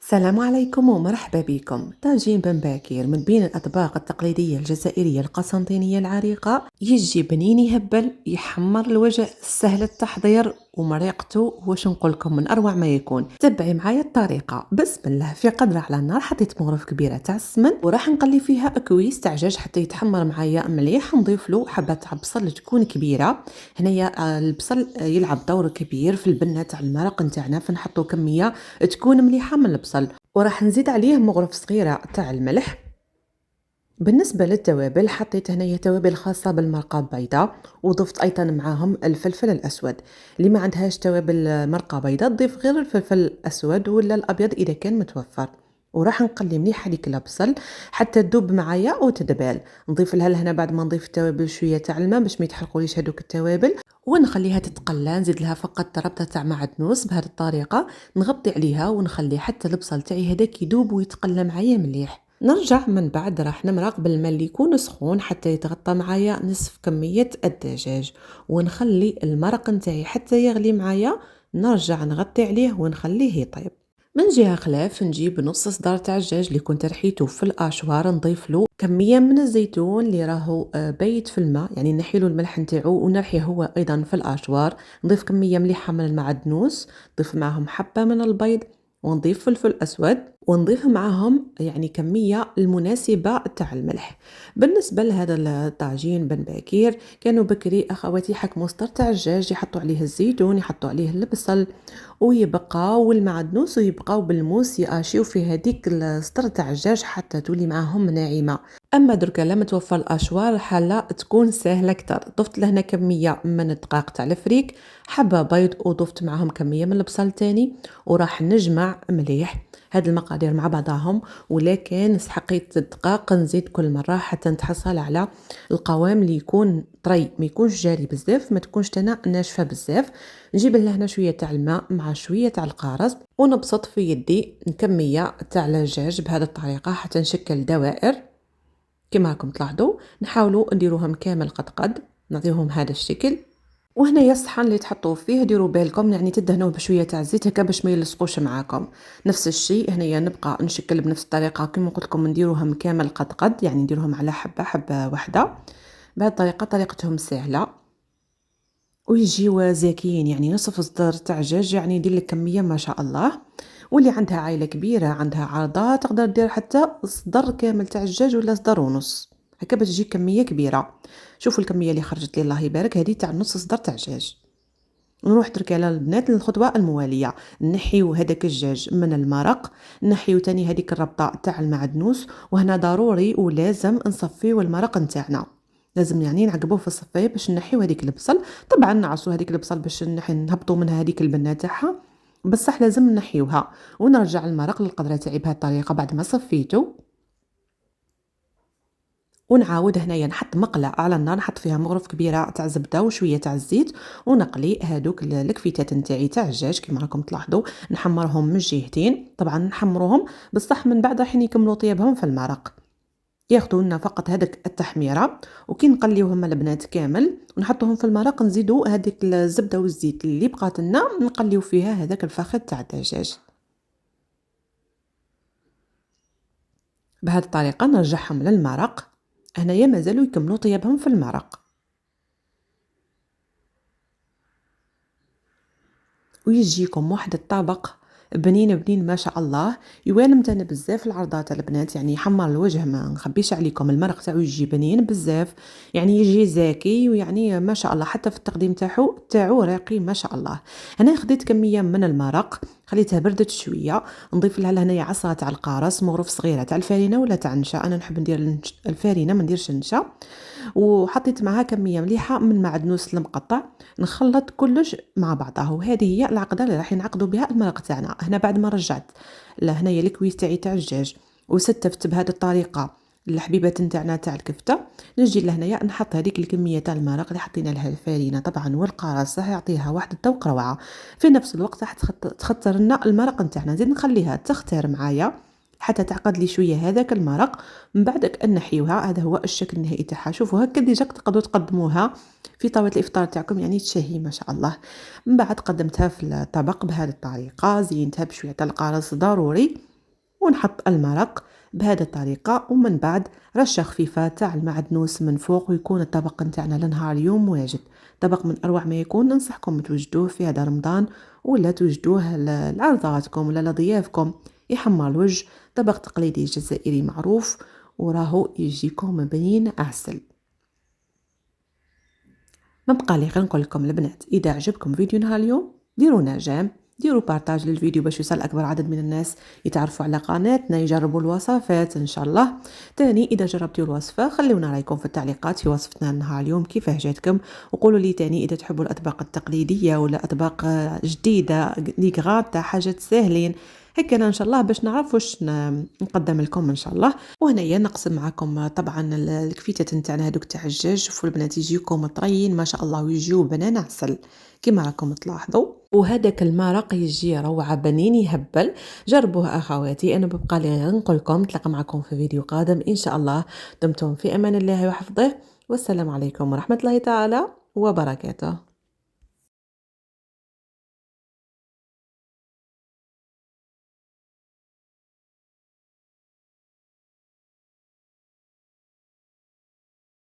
السلام عليكم ومرحبا بكم. طاجين بن باكير من بين الأطباق التقليدية الجزائرية القسنطينية العريقة، يجي بنين يهبل يحمر الوجه، سهل التحضير ومريقته واش نقولكم من أروع ما يكون. تبعي معايا الطريقة. بسم الله. في قدرة على النار حطيت مغرف كبيرة تاع السمن وراح نقلي فيها كويس تاع دجاج حتى يتحمر معايا مليح. نضيف له حبة تاع بصل تكون كبيرة. هنايا البصل يلعب دور كبير في البنة تاع المرق نتاعنا، فنحطو كمية تكون مليحة من البصل، وراح نزيد عليه مغرف صغيرة تاع الملح. بالنسبة للتوابل حطيت هنايا توابل خاصة بالمرقة البيضاء، وضفت أيضا معاهم الفلفل الأسود. اللي ما عندهاش توابل مرقة بيضاء تضيف غير الفلفل الأسود ولا الأبيض إذا كان متوفر. وراح نقلي مليح هذيك البصل حتى تذوب معايا وتدبال. نضيف لها لهنا بعد ما نضيف التوابل شوية تاع الماء باش ما يتحرقوليش هذوك التوابل، ونخليها تتقلى. نزيد لها فقط ربطة تاع معدنوس بهذه الطريقة، نغطي عليها ونخلي حتى البصل تاعي هذاك يذوب ويتقلى معايا مليح. نرجع من بعد راح نمرق بالماء اللي يكون سخون حتى يتغطى معايا نصف كمية الدجاج، ونخلي المرق نتاعي حتى يغلي معايا. نرجع نغطي عليه ونخليه يطيب. من جهة خلاف نجيب نص صدر تاع الدجاج اللي كنت رحيته في الاشوار، نضيف له كمية من الزيتون اللي راهو بايت في الماء، يعني نحيلو الملح نتاعو ونرحيه هو ايضا في الاشوار. نضيف كمية مليحة من المعدنوس، نضيف معاهم حبة من البيض، ونضيف فلفل اسود، ونضيف معاهم يعني كمية المناسبة تاع الملح. بالنسبة لهذا الطاجين بن باكير، كانوا بكري اخواتي حكموا صدر تاع الدجاج يحطوا عليه الزيتون، يحطوا عليه البصل ويبقاو المعدنوس ويبقاو بالموس ياشيو في هذيك الصدر تاع الدجاج حتى تولي معاهم ناعمه. اما دركا لما توفر الاشوار الحاله تكون سهله اكثر. ضفت لهنا كميه من الدقاق تاع الفريك، حبه بيض، وضفت معاهم كميه من البصل تاني، وراح نجمع مليح هاد المقادير مع بعضهم. ولكن سحقيت الدقاق نزيد كل مره حتى نتحصل على القوام اللي يكون طري، ما يكونش جاري بزاف، ما تكونش تنا ناشفه بزاف. نجيب لهنا شويه تاع الماء مع شويه تاع القارص، ونبسط في يدي كميه تاع الدجاج بهذه الطريقه حتى نشكل دوائر. كما راكم تلاحظوا نحاولوا نديروهم كامل قد نعطيهم هذا الشكل. وهنا الصحن اللي تحطوه فيه ديروا بالكم يعني تدهنوه بشويه تاع الزيت هكا باش ما يلصقوش معاكم. نفس الشيء هنايا نبقى نشكل بنفس الطريقه كما قلت لكم، نديروهم كامل قد يعني نديروهم على حبه حبه واحده. بهذه الطريقه طريقتهم سهله ويجيو زاكيين، يعني نصف صدر تاع دجاج يعني يدير لك كميه ما شاء الله. واللي عندها عائله كبيره عندها عرضه تقدر دير حتى صدر كامل تاع الدجاج ولا صدر ونص هكا باش تجي كميه كبيره. شوفوا الكميه اللي خرجت لي الله يبارك، هذه تاع نص صدر تاع الدجاج. نروح درك على البنات للخطوه المواليه. نحيو هذاك الدجاج من المرق، نحيو تاني هذيك الربطه تاع المعدنوس، وهنا ضروري ولازم نصفيو المرق نتاعنا. لازم يعني نعقبوه في الصفايه باش نحيو هذيك البصل. طبعا نعصوا هذيك البصل باش نهبطوا منها هذيك البنه تاعها، بصح لازم نحيوها. ونرجع المرق للقدره تاعي بهذه الطريقه بعد ما صفيته. ونعاود هنايا نحط مقله على النار، نحط فيها مغرف كبيره تاع زبده وشويه تاع الزيت، ونقلي هادوك الكفيتات نتاعي تاع الدجاج كما راكم تلاحظوا. نحمرهم من الجهتين، طبعا نحمروهم بصح من بعد راح يكملوا طيابهم في المرق. ياخذوا لنا فقط هذيك التحميره، وكي نقليوهم البنات كامل ونحطوهم في المرق نزيدوا هذيك الزبده والزيت اللي بقات لنا نقليو فيها هذاك الفخذ تاع الدجاج. بهذه الطريقه نرجعهم للمرق. هنايا مازالوا يكملوا طيابهم في المرق. ويجيكم واحد الطبق بنين بنين ما شاء الله. يوالم تانا بزاف العرضات البنات، يعني يحمر الوجه ما نخبيش عليكم. المرق تاعو يجي بنين بزاف، يعني يجي زاكي، ويعني ما شاء الله حتى في التقديم تاعو راقي ما شاء الله. هنا خديت كميه من المرق خليتها بردت شويه، نضيف لها هنايا عصا تاع القارص، مغرف صغيره تاع الفارينه ولا تاع النشا. انا نحب ندير الفارينه ما نديرش النشا. وحطيت معها كميه مليحه من معدنوس المقطع. نخلط كلش مع بعضه، وهذه هي العقده اللي راح نعقدوا بها المرق تاعنا. هنا بعد ما رجعت لهنايا الكويس تاعي تاع الدجاج وستفت بهذه الطريقه الحبيبات نتاعنا تاع الكفته، نجي لهنايا نحط هذيك الكميه تاع المرق اللي حطينا لها الفارينه طبعا والقراص، راح يعطيها واحد الذوق روعه. في نفس الوقت راح تخطر لنا المرق نتاعنا. نزيد نخليها تختار معايا حتى تعقد لي شويه هذاك المرق. من بعدك نحيوها، هذا هو الشكل النهائي تاعها. شوفوا هكا ديجا تقدروا تقدموها في طاوله الافطار تاعكم، يعني تشهي ما شاء الله. من بعد قدمتها في الطبق بهذه الطريقه، زينتها بشويه تاع القرص ضروري. ونحط المرق بهذه الطريقة، ومن بعد رشة خفيفة تاع المعدنوس من فوق، ويكون الطبق نتاعنا لنهار اليوم واجد. طبق من أروع ما يكون، ننصحكم توجدوه في هذا رمضان ولا توجدوه لعرضاتكم ولا لضيافكم، يحمر الوجه. طبق تقليدي جزائري معروف وراهو يجيكم بنين عسل. ما بقى لي غير نقول لكم البنات، اذا عجبكم فيديو نهار اليوم ديروا نجام، ديروا بارطاج للفيديو باش يوصل اكبر عدد من الناس يتعرفوا على قناتنا، يجربوا الوصفات ان شاء الله. تاني اذا جربتوا الوصفه خلونا رايكم في التعليقات في وصفتنا نهار اليوم كيفاه جاتكم، وقولوا لي تاني اذا تحبوا الاطباق التقليديه ولا اطباق جديده لي غاب تاع حاجات ساهلين هيك، أنا ان شاء الله باش نعرف واش نقدم لكم ان شاء الله. وهنايا نقسم معكم طبعا الكفيتات نتاعنا هذوك تاع الدجاج. شوفوا البنات يجيكم طريين ما شاء الله، ويجيو بنان عسل كما راكم تلاحظوا، وهذاك المرق يجي روعه بنين يهبل. جربوه اخواتي. انا ببقى لي غير نقول لكم نتلاقى معكم في فيديو قادم ان شاء الله. دمتم في امان الله وحفظه، والسلام عليكم ورحمه الله تعالى وبركاته.